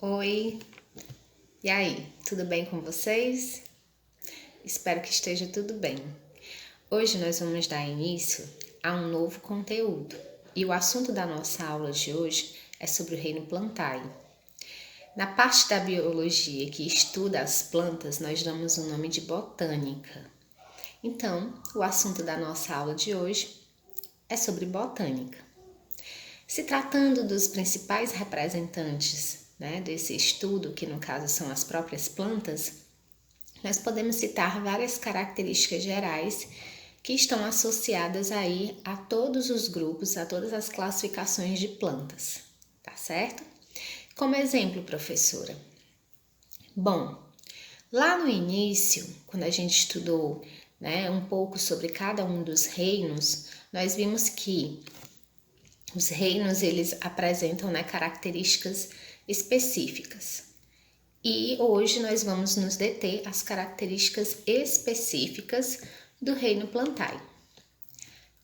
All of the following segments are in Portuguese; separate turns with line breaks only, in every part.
Oi, e aí, tudo bem com vocês? Espero que esteja tudo bem. Hoje nós vamos dar início a um novo conteúdo e o assunto da nossa aula de hoje é sobre o reino plantae. Na parte da biologia que estuda as plantas, nós damos o nome de botânica. Então, o assunto da nossa aula de hoje é sobre botânica. Se tratando dos principais representantes desse estudo, que no caso são as próprias plantas, nós podemos citar várias características gerais que estão associadas aí a todos os grupos, a todas as classificações de plantas, tá certo? Como exemplo, professora. Bom, lá no início, quando a gente estudou um pouco sobre cada um dos reinos, nós vimos que os reinos eles apresentam características específicas. E hoje nós vamos nos deter às características específicas do reino plantae.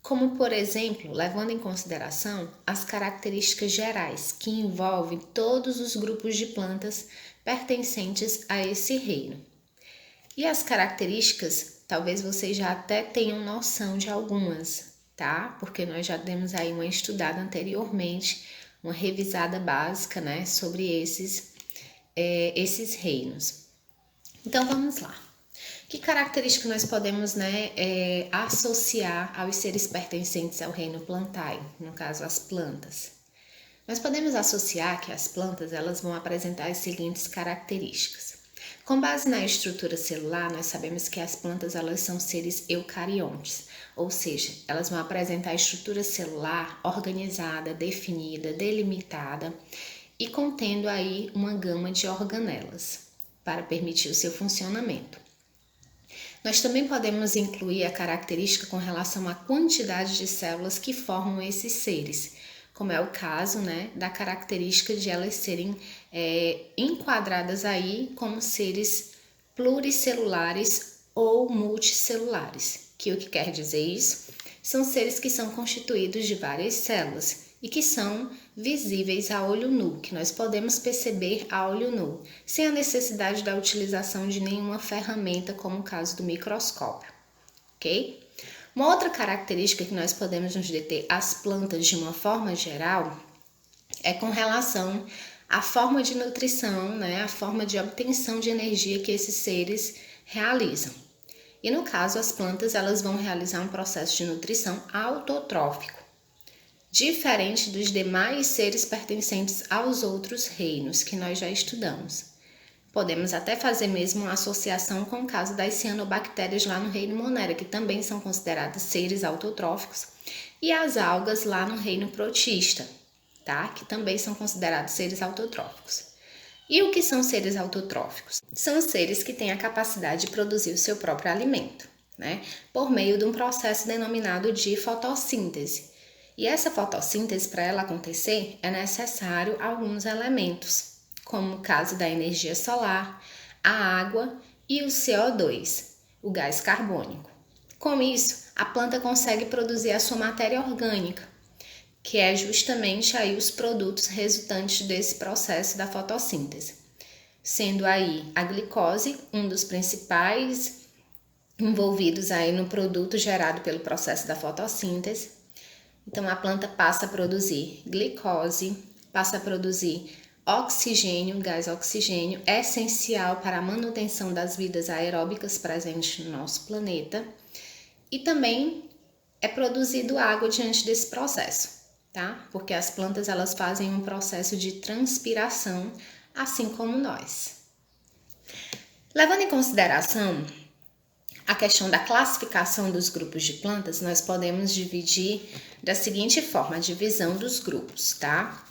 Como, por exemplo, levando em consideração as características gerais que envolvem todos os grupos de plantas pertencentes a esse reino. E as características, talvez vocês já até tenham noção de algumas, tá? Porque nós já demos aí uma estudada anteriormente, uma revisada básica, sobre esses reinos. Então, vamos lá. Que característica nós podemos associar aos seres pertencentes ao reino plantae, no caso as plantas? Nós podemos associar que as plantas elas vão apresentar as seguintes características. Com base na estrutura celular, nós sabemos que as plantas elas são seres eucariontes, ou seja, elas vão apresentar a estrutura celular organizada, definida, delimitada e contendo aí uma gama de organelas para permitir o seu funcionamento. Nós também podemos incluir a característica com relação à quantidade de células que formam esses seres, como é o caso da característica de elas serem enquadradas aí como seres pluricelulares ou multicelulares. Que o que quer dizer isso? São seres que são constituídos de várias células e que são visíveis a olho nu, que nós podemos perceber a olho nu, sem a necessidade da utilização de nenhuma ferramenta, como o caso do microscópio, ok? Uma outra característica que nós podemos nos deter às plantas de uma forma geral é com relação à forma de nutrição, a forma de obtenção de energia que esses seres realizam. E no caso, as plantas elas vão realizar um processo de nutrição autotrófico, diferente dos demais seres pertencentes aos outros reinos que nós já estudamos. Podemos até fazer mesmo uma associação com o caso das cianobactérias lá no reino Monera, que também são consideradas seres autotróficos, e as algas lá no reino protista, tá? Que também são considerados seres autotróficos. E o que são seres autotróficos? São seres que têm a capacidade de produzir o seu próprio alimento, por meio de um processo denominado de fotossíntese. E essa fotossíntese, para ela acontecer, é necessário alguns elementos, como o caso da energia solar, a água e o CO2, o gás carbônico. Com isso, a planta consegue produzir a sua matéria orgânica, que é justamente aí os produtos resultantes desse processo da fotossíntese, sendo aí a glicose um dos principais envolvidos aí no produto gerado pelo processo da fotossíntese. Então, a planta passa a produzir glicose, passa a produzir oxigênio, gás oxigênio, essencial para a manutenção das vidas aeróbicas presentes no nosso planeta. E também é produzido água diante desse processo, tá? Porque as plantas elas fazem um processo de transpiração, assim como nós. Levando em consideração a questão da classificação dos grupos de plantas, nós podemos dividir da seguinte forma, a divisão dos grupos, tá?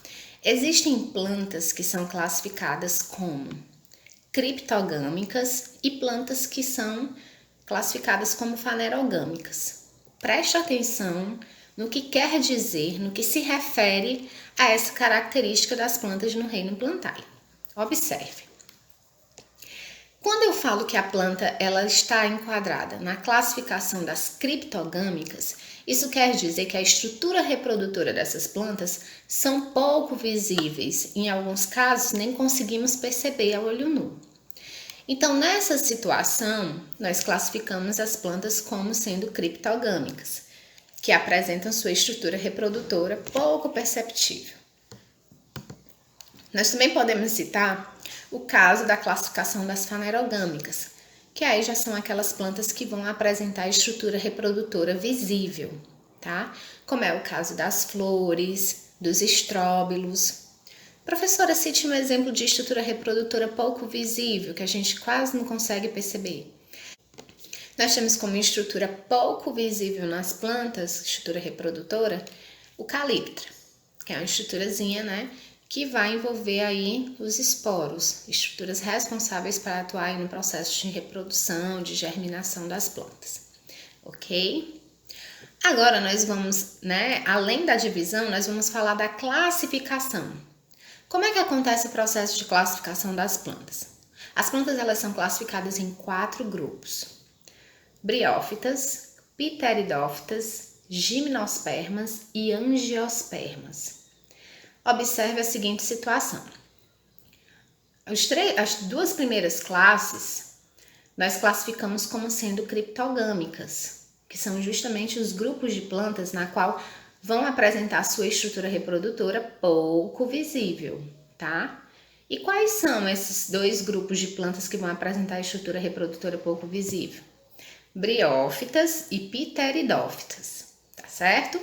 Existem plantas que são classificadas como criptogâmicas e plantas que são classificadas como fanerogâmicas. Preste atenção no que quer dizer, no que se refere a essa característica das plantas no reino plantae. Observe. Quando eu falo que a planta ela está enquadrada na classificação das criptogâmicas, Isso quer dizer que a estrutura reprodutora dessas plantas são pouco visíveis, em alguns casos nem conseguimos perceber a olho nu. Então, nessa situação, nós classificamos as plantas como sendo criptogâmicas, que apresentam sua estrutura reprodutora pouco perceptível. Nós também podemos citar o caso da classificação das fanerogâmicas, que aí já são aquelas plantas que vão apresentar estrutura reprodutora visível, tá? Como é o caso das flores, dos estróbilos. Professora, cite um exemplo de estrutura reprodutora pouco visível, que a gente quase não consegue perceber. Nós temos como estrutura pouco visível nas plantas, estrutura reprodutora, o caliptra, que é uma estruturazinha, né, que vai envolver aí os esporos, estruturas responsáveis para atuar no processo de reprodução, de germinação das plantas, ok? Agora nós vamos, né, além da divisão, nós vamos falar da classificação. Como é que acontece o processo de classificação das plantas? As plantas elas são classificadas em 4 grupos: briófitas, pteridófitas, gimnospermas e angiospermas. Observe a seguinte situação. As 2 primeiras classes nós classificamos como sendo criptogâmicas, que são justamente os grupos de plantas na qual vão apresentar sua estrutura reprodutora pouco visível, tá? E quais são esses 2 grupos de plantas que vão apresentar a estrutura reprodutora pouco visível? Briófitas e pteridófitas, tá certo?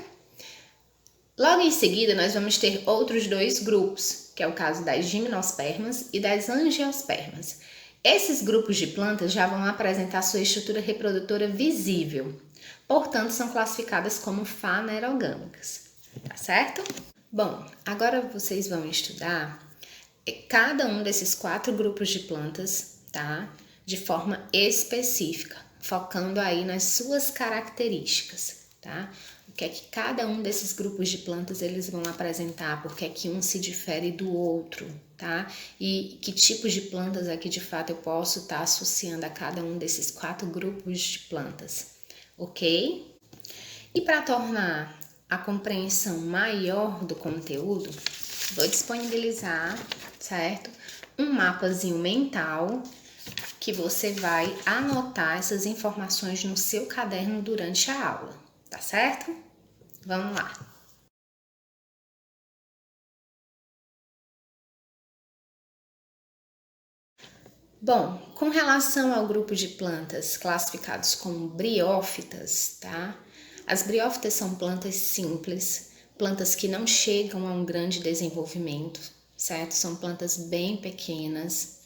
Logo em seguida, nós vamos ter outros 2 grupos, que é o caso das gimnospermas e das angiospermas. Esses grupos de plantas já vão apresentar sua estrutura reprodutora visível, portanto, são classificadas como fanerogâmicas, tá certo? Bom, agora vocês vão estudar cada um desses 4 grupos de plantas, tá? De forma específica, focando aí nas suas características, tá? O que é que cada um desses grupos de plantas eles vão apresentar, por que é que um se difere do outro, tá? E que tipos de plantas aqui de fato eu posso estar associando a cada um desses 4 grupos de plantas, ok? E para tornar a compreensão maior do conteúdo, vou disponibilizar, certo? Um mapazinho mental que você vai anotar essas informações no seu caderno durante a aula, tá certo? Vamos lá! Bom, com relação ao grupo de plantas classificados como briófitas, tá? As briófitas são plantas simples, plantas que não chegam a um grande desenvolvimento, certo? São plantas bem pequenas.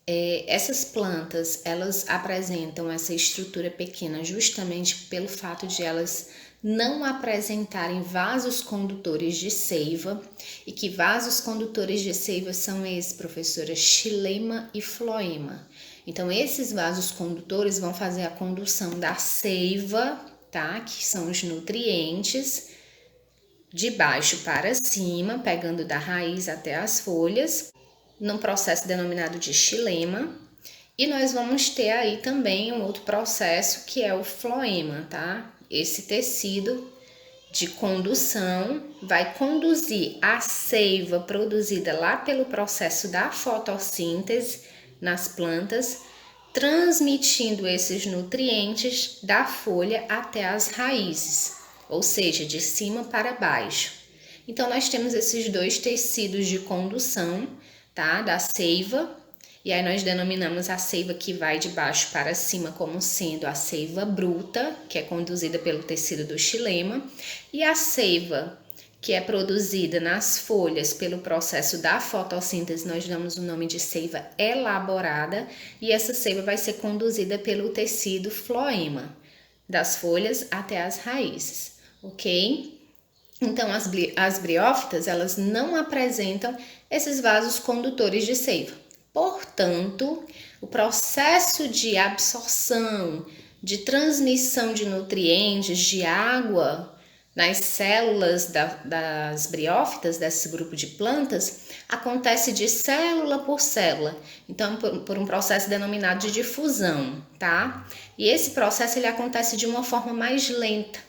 Essas plantas, elas apresentam essa estrutura pequena justamente pelo fato de elas não apresentarem vasos condutores de seiva, e que vasos condutores de seiva são esses, professora, xilema e floema. Então, esses vasos condutores vão fazer a condução da seiva, tá? Que são os nutrientes, de baixo para cima, pegando da raiz até as folhas, num processo denominado de xilema, e nós vamos ter aí também um outro processo que é o floema, tá? Esse tecido de condução vai conduzir a seiva produzida lá pelo processo da fotossíntese nas plantas, transmitindo esses nutrientes da folha até as raízes, ou seja, de cima para baixo. Então, nós temos esses 2 tecidos de condução, tá? Da seiva, e aí nós denominamos a seiva que vai de baixo para cima como sendo a seiva bruta, que é conduzida pelo tecido do xilema, e a seiva que é produzida nas folhas pelo processo da fotossíntese, nós damos o nome de seiva elaborada, e essa seiva vai ser conduzida pelo tecido floema, das folhas até as raízes, ok? Então, as briófitas, elas não apresentam esses vasos condutores de seiva. Portanto, o processo de absorção, de transmissão de nutrientes, de água nas células das briófitas, desse grupo de plantas, acontece de célula por célula. Então, por um processo denominado de difusão, tá? E esse processo ele acontece de uma forma mais lenta,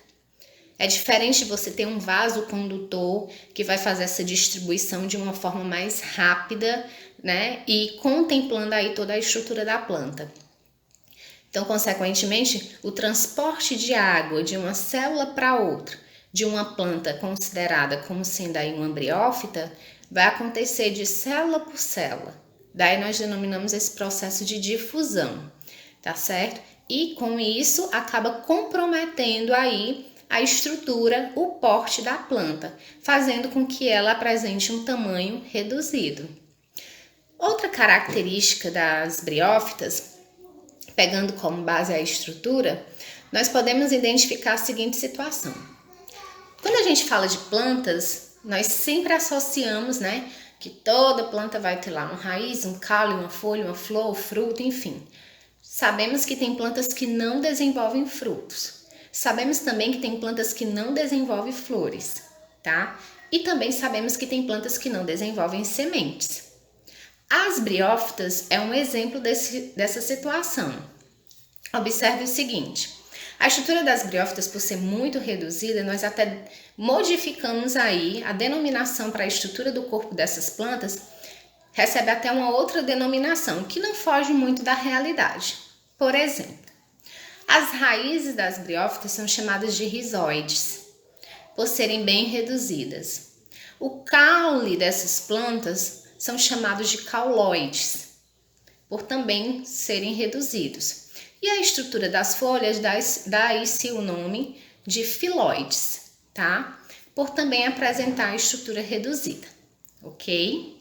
É diferente de você ter um vaso condutor que vai fazer essa distribuição de uma forma mais rápida, né? E contemplando aí toda a estrutura da planta. Então, consequentemente, o transporte de água de uma célula para outra, de uma planta considerada como sendo aí uma briófita, vai acontecer de célula por célula. Daí nós denominamos esse processo de difusão, tá certo? E com isso acaba comprometendo aí a estrutura, o porte da planta, fazendo com que ela apresente um tamanho reduzido. Outra característica das briófitas, pegando como base a estrutura, nós podemos identificar a seguinte situação. Quando a gente fala de plantas, nós sempre associamos, né, que toda planta vai ter lá uma raiz, um caule, uma folha, uma flor, fruto, enfim. Sabemos que tem plantas que não desenvolvem frutos. Sabemos também que tem plantas que não desenvolvem flores, tá? E também sabemos que tem plantas que não desenvolvem sementes. As briófitas é um exemplo dessa situação. Observe o seguinte, a estrutura das briófitas, por ser muito reduzida, nós até modificamos aí a denominação para a estrutura do corpo dessas plantas, recebe até uma outra denominação, que não foge muito da realidade. Por exemplo, as raízes das briófitas são chamadas de rizóides, por serem bem reduzidas. O caule dessas plantas são chamados de cauloides, por também serem reduzidos. E a estrutura das folhas dá-se o nome de filóides, tá? Por também apresentar a estrutura reduzida, ok?